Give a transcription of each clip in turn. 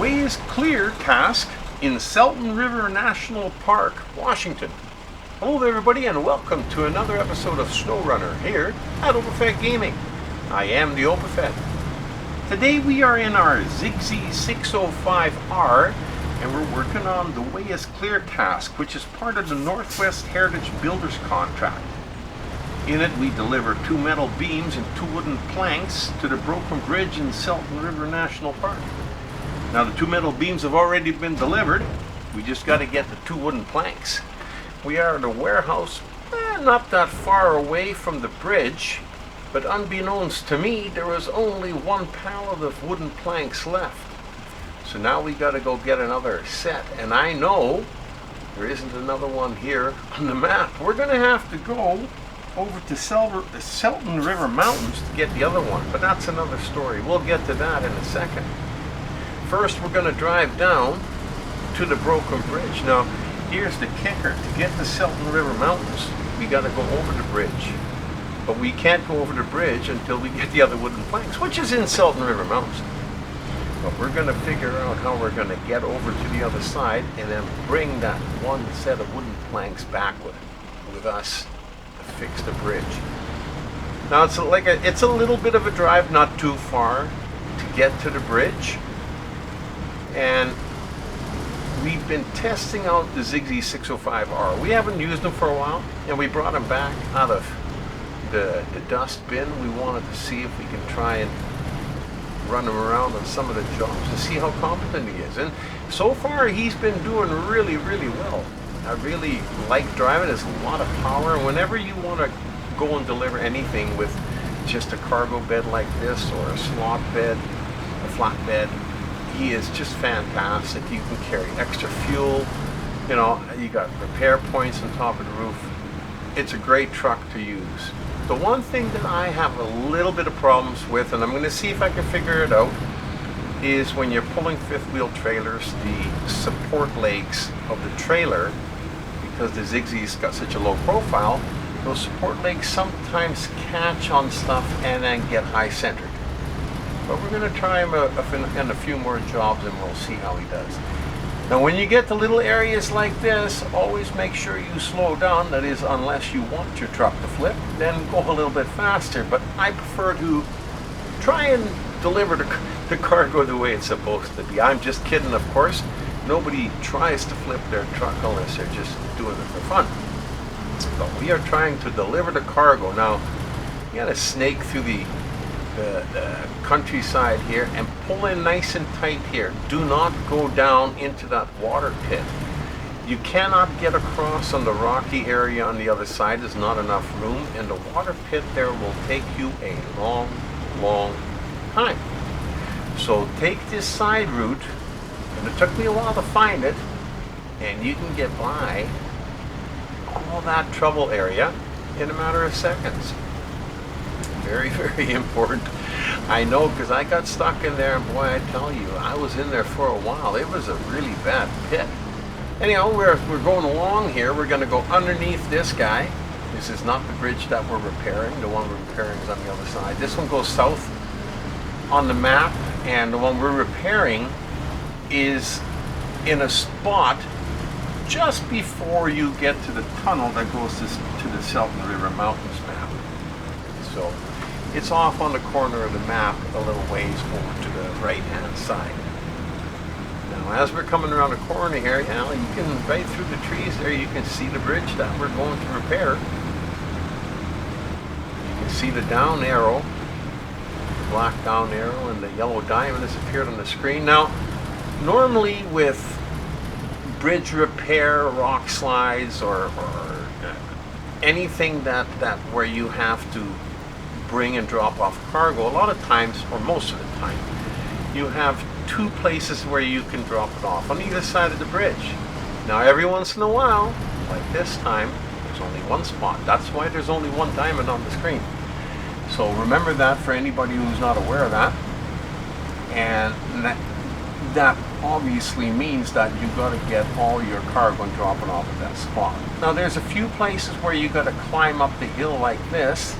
way is clear cask in Selton River National Park, Washington. Hello there everybody, and welcome to another episode of SnowRunner here at Opafed Gaming. I am the Opafed. Today we are in our ZiKZ 605R and we're working on the way is clear cask, which is part of the Northwest Heritage Builders contract. In it we deliver 2 metal beams and 2 wooden planks to the broken bridge in Selton River National Park. Now the 2 metal beams have already been delivered. We just got to get the 2 wooden planks. We are at a warehouse not that far away from the bridge, but unbeknownst to me there was only 1 pallet of wooden planks left. So now we got to go get another set, and I know there isn't another one here on the map. We're going to have to go over to the Selton River Mountains to get the other one, but that's another story. We'll get to that in a second. First we're going to drive down to the broken bridge. Now here's the kicker: to get to Selton River Mountains we got to go over the bridge, but we can't go over the bridge until we get the other wooden planks, which is in Selton River Mountains. But we're going to figure out how we're going to get over to the other side and then bring that one set of wooden planks back with us to fix the bridge. Now it's a little bit of a drive, not too far, to get to the bridge. And we've been testing out the ZiKZ 605R. We haven't used them for a while, and we brought them back out of the dust bin. We wanted to see if we can try and run him around on some of the jobs and see how competent he is. And so far he's been doing really well. I really like driving. There's a lot of power, and whenever you want to go and deliver anything with just a cargo bed like this, or a slot bed, a flat bed, he is just fantastic. You can carry extra fuel, you know, you got repair points on top of the roof. It's a great truck to use. The one thing that I have a little bit of problems with, and I'm going to see if I can figure it out, is when you're pulling fifth wheel trailers, the support legs of the trailer, because the ZiKZ's got such a low profile, those support legs sometimes catch on stuff and then get high centered. But we're going to try him in a few more jobs and we'll see how he does. Now when you get to little areas like this, always make sure you slow down. That is, unless you want your truck to flip, then go a little bit faster. But I prefer to try and deliver the cargo the way it's supposed to be. I'm just kidding, of course. Nobody tries to flip their truck unless they're just doing it for fun. But we are trying to deliver the cargo. Now you got to snake through the countryside here and pull in nice and tight here. Do not go down into that water pit. You cannot get across on the rocky area on the other side. There's not enough room, and the water pit there will take you a long time. So take this side route, and it took me a while to find it, and you can get by all that trouble area in a matter of seconds. Very important. I know, because I got stuck in there, and boy, I tell you, I was in there for a while. It was a really bad pit. Anyhow, we're going along here. We're going to go underneath this guy. This is not the bridge that we're repairing. The one we're repairing is on the other side. This one goes south on the map, and the one we're repairing is in a spot just before you get to the tunnel that goes to the Selton River Mountains map. So it's off on the corner of the map a little ways over to the right hand side. Now as we're coming around the corner here, you can, right through the trees there, you can see the bridge that we're going to repair. You can see the down arrow, the black down arrow, and the yellow diamond has appeared on the screen. Now normally with bridge repair, rock slides, or anything that where you have to bring and drop off cargo, a lot of times, or most of the time, you have 2 places where you can drop it off on either side of the bridge. Now every once in a while, like this time, there's only 1 spot. That's why there's only 1 diamond on the screen. So remember that for anybody who's not aware of that. And that obviously means that you've got to get all your cargo and drop it off at that spot. Now there's a few places where you've got to climb up the hill like this,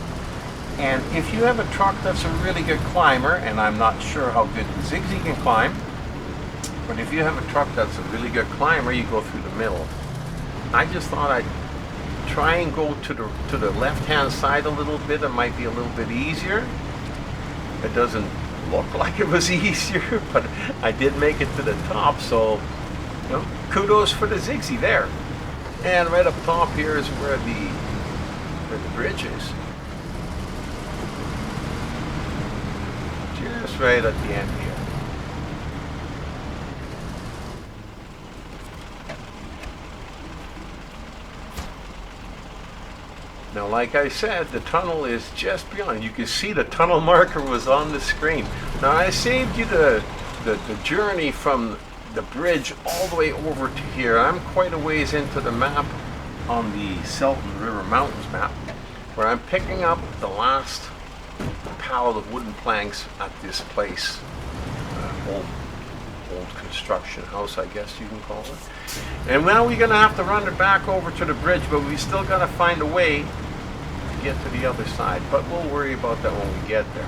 and if you have a truck that's a really good climber, and I'm not sure how good the ZiKZ can climb, But if you have a truck that's a really good climber, you go through the middle. I just thought I'd try and go to the left-hand side a little bit. It might be a little bit easier. It doesn't look like it was easier, but I did make it to the top, so you know, kudos for the ZiKZ there. And right up top here is where the bridge is. Just right at the end here. Now, like I said, the tunnel is just beyond. You can see the tunnel marker was on the screen. Now, I saved you the journey from the bridge all the way over to here. I'm quite a ways into the map on the Selton River Mountains map, where I'm picking up the last pallet of wooden planks at this place. Old construction house, I guess you can call it. And now we're gonna have to run it back over to the bridge, but we still gotta find a way to get to the other side. But we'll worry about that when we get there.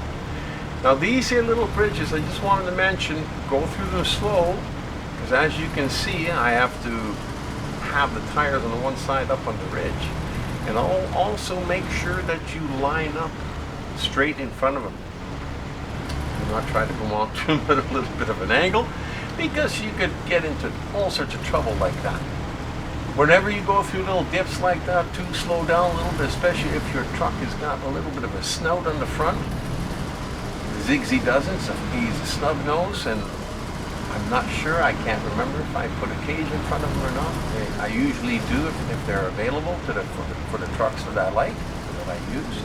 Now these here little bridges, I just wanted to mention, go through them slow, because as you can see, I have to have the tires on the one side up on the ridge. And I'll also make sure that you line up straight in front of them. Do not try to go on to them at a little bit of an angle, because you could get into all sorts of trouble like that. Whenever you go through little dips like that, too, slow down a little bit, especially if your truck has got a little bit of a snout on the front. The ZiKZ doesn't, so he's a snub nose, and I'm not sure, I can't remember if I put a cage in front of them or not. I usually do if they're available for the trucks that I like, that I use.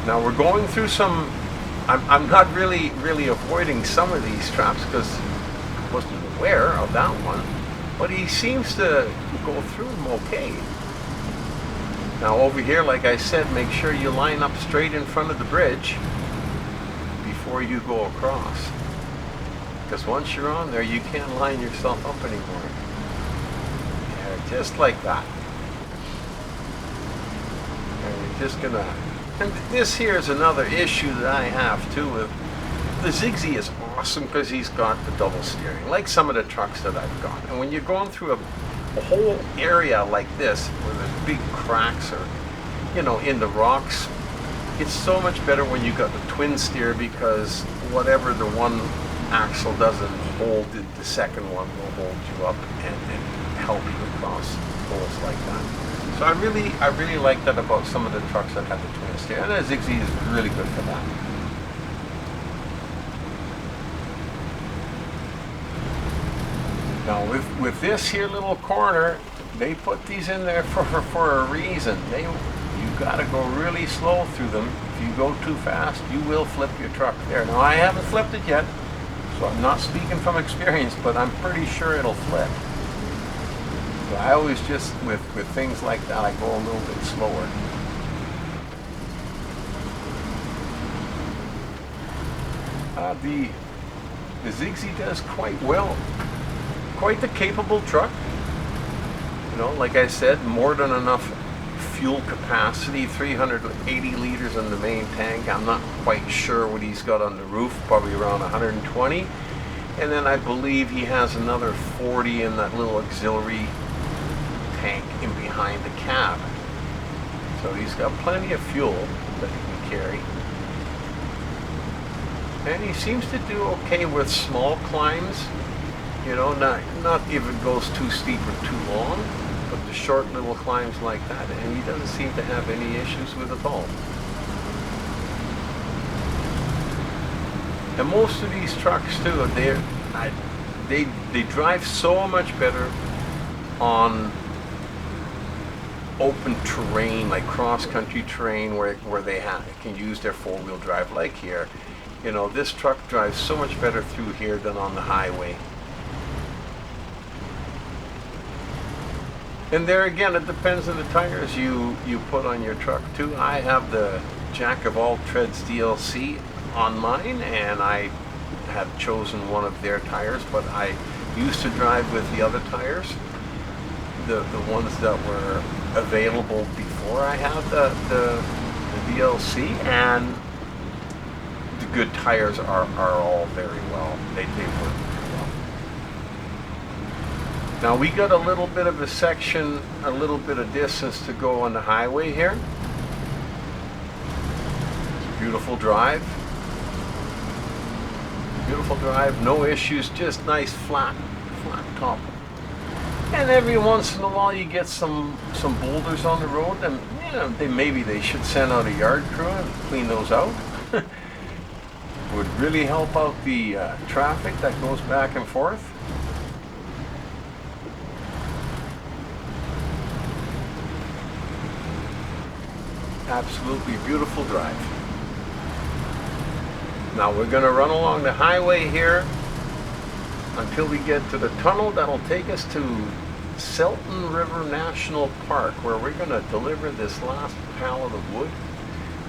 Now we're going through some, I'm not really avoiding some of these traps because I wasn't aware of that one, but he seems to go through them okay. Now over here, like I said, make sure you line up straight in front of the bridge before you go across, because once you're on there, you can't line yourself up anymore. Yeah, just like that. And you're just gonna. And this here is another issue that I have too with the ZiKZ. Is awesome because he's got the double steering, like some of the trucks that I've got. And when you're going through a whole area like this, where there's big cracks or, you know, in the rocks, it's so much better when you got the twin steer, because whatever the one axle doesn't hold, the second one will hold you up and help you across holes like that. So I really like that about some of the trucks that have the twin steer, and the ZiKZ is really good for that. Now with this here little corner, they put these in there for a reason. You gotta go really slow through them. If you go too fast, you will flip your truck there. Now I haven't flipped it yet, so I'm not speaking from experience, but I'm pretty sure it'll flip. So I always just, with things like that, I go a little bit slower. The ZiKZ does quite well. Quite the capable truck. You know, like I said, more than enough fuel capacity, 380 liters in the main tank. I'm not quite sure what he's got on the roof, probably around 120. And then I believe he has another 40 in that little auxiliary tank in behind the cab. So he's got plenty of fuel that he can carry. And he seems to do okay with small climbs. You know, not if it goes too steep or too long, but the short little climbs like that, and he doesn't seem to have any issues with it all. And most of these trucks too, they drive so much better on open terrain, like cross-country terrain, where they can use their four-wheel drive, like here. You know, this truck drives so much better through here than on the highway. And there again, it depends on the tires you put on your truck too. I have the Jack of All Trades DLC on mine, and I have chosen one of their tires, but I used to drive with the other tires, the ones that were available before I had the DLC. And the good tires are all very well. They work very well. Now we got a little bit of a section, a little bit of distance to go on the highway here. Beautiful drive. Beautiful drive, no issues, just nice flat top. And every once in a while you get some boulders on the road, and you know, maybe they should send out a yard crew and clean those out. Would really help out the traffic that goes back and forth. Absolutely beautiful drive. Now we're going to run along the highway here until we get to the tunnel that'll take us to Selton River National Park, where we're going to deliver this last pallet of wood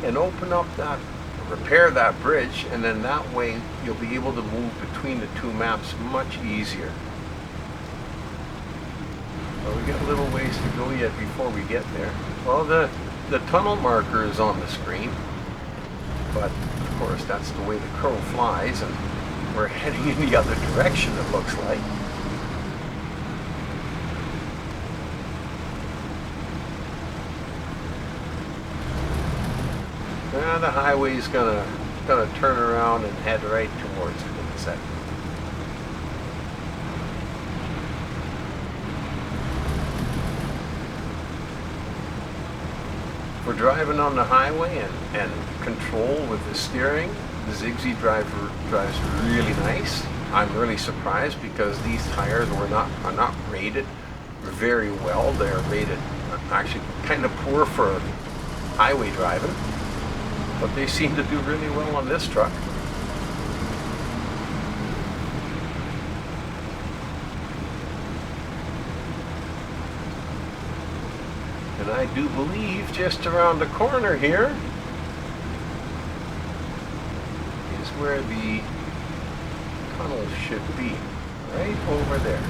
and open up that, repair that bridge, and then that way you'll be able to move between the two maps much easier. Well, we got a little ways to go yet before we get there. Well, the tunnel marker is on the screen, but of course that's the way the crow flies, and we're heading in the other direction, it looks like. Now the highway's gonna turn around and head right towards it in a second. We're driving on the highway and control with the steering. The ZiKZ drives really nice. I'm really surprised because these tires are not rated very well. They're rated actually kind of poor for highway driving, but they seem to do really well on this truck. And I do believe just around the corner here is where the tunnel should be, right over there.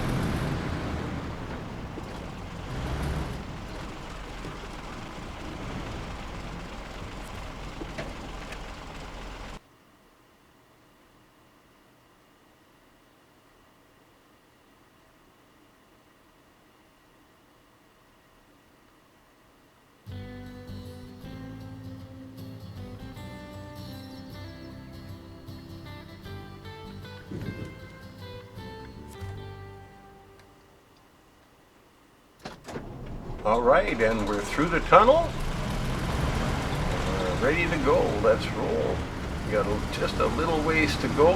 All right, and we're through the tunnel. We're ready to go. Let's roll. We got just a little ways to go.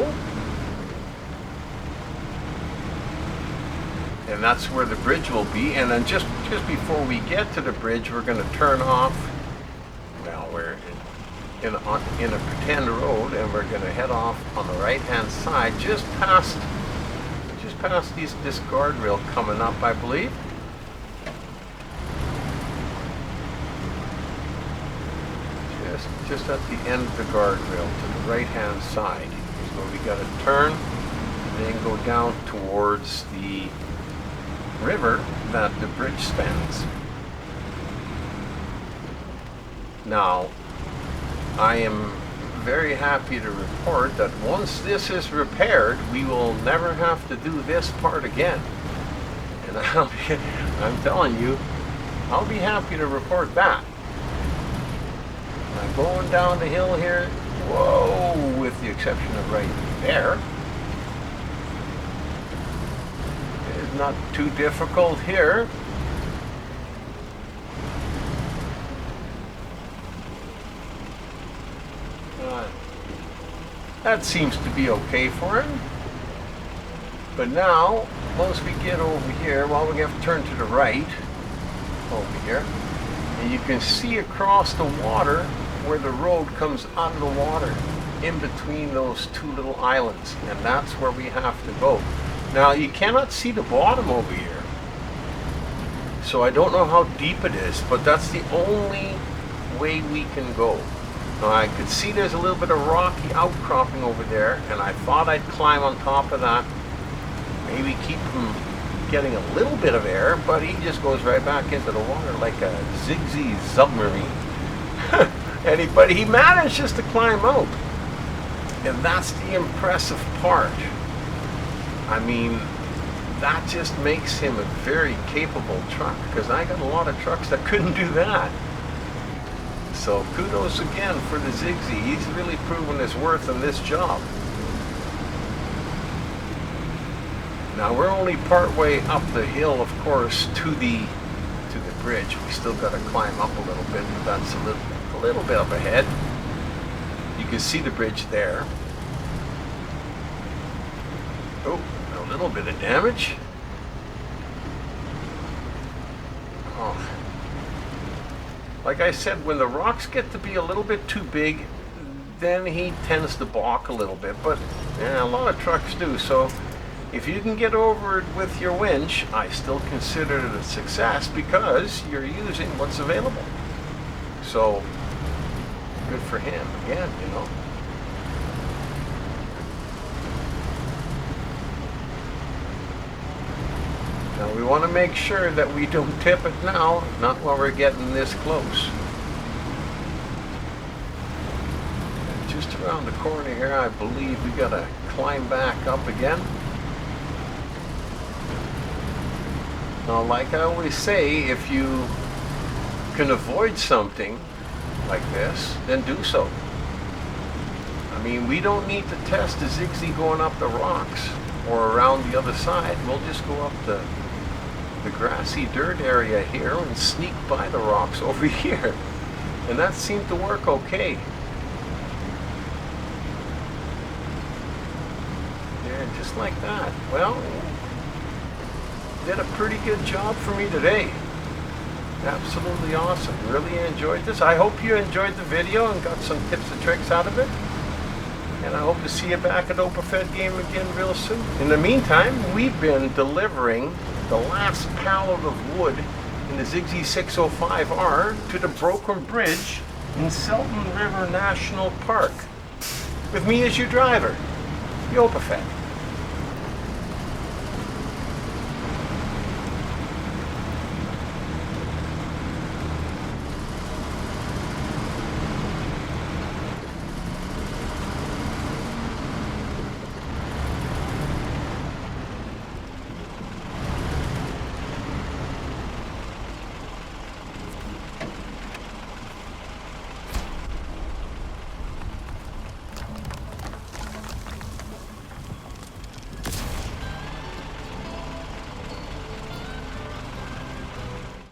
And that's where the bridge will be. And then just before we get to the bridge, we're going to turn off. Well, we're in a pretend road, and we're going to head off on the right-hand side, just past this guardrail coming up, I believe. Just at the end of the guardrail to the right-hand side is where we got to turn and then go down towards the river that the bridge spans. Now, I am very happy to report that once this is repaired, we will never have to do this part again. And I'm telling you, I'll be happy to report that. I'm going down the hill here, whoa, with the exception of right there. It's not too difficult here. That seems to be okay for him. But now, once we get over here, well, we have to turn to the right over here. And you can see across the water where the road comes out of the water in between those two little islands, and that's where we have to go. Now you cannot see the bottom over here, so I don't know how deep it is, but that's the only way we can go. Now I could see there's a little bit of rocky outcropping over there, and I thought I'd climb on top of that, maybe keep from getting a little bit of air, but he just goes right back into the water like a ZiKZ submarine. But he manages to climb out. And that's the impressive part. I mean, that just makes him a very capable truck, because I got a lot of trucks that couldn't do that. So kudos again for the ZiKZ. He's really proven his worth in this job. Now we're only part way up the hill, of course, to the bridge. We still got to climb up a little bit, but that's a little bit up ahead. You can see the bridge there. Oh, a little bit of damage. Oh. Like I said, when the rocks get to be a little bit too big, then he tends to balk a little bit, but yeah, a lot of trucks do. So if you can get over it with your winch, I still consider it a success, because you're using what's available. So good for him again, you know. Now we want to make sure that we don't tip it now, not while we're getting this close. And just around the corner here, I believe we gotta climb back up again. Now, like I always say, if you can avoid something like this, then do so. I mean, we don't need to test the ZiKZ going up the rocks or around the other side. We'll just go up the grassy dirt area here and sneak by the rocks over here. And that seemed to work okay. Yeah, just like that. Well, did a pretty good job for me today. Absolutely awesome. Really enjoyed this. I hope you enjoyed the video and got some tips and tricks out of it. And I hope to see you back at Oberfed Game again real soon. In the meantime, we've been delivering the last pallet of wood in the ZiKZ 605R to the broken bridge in Selton River National Park. With me as your driver, the Oberfed.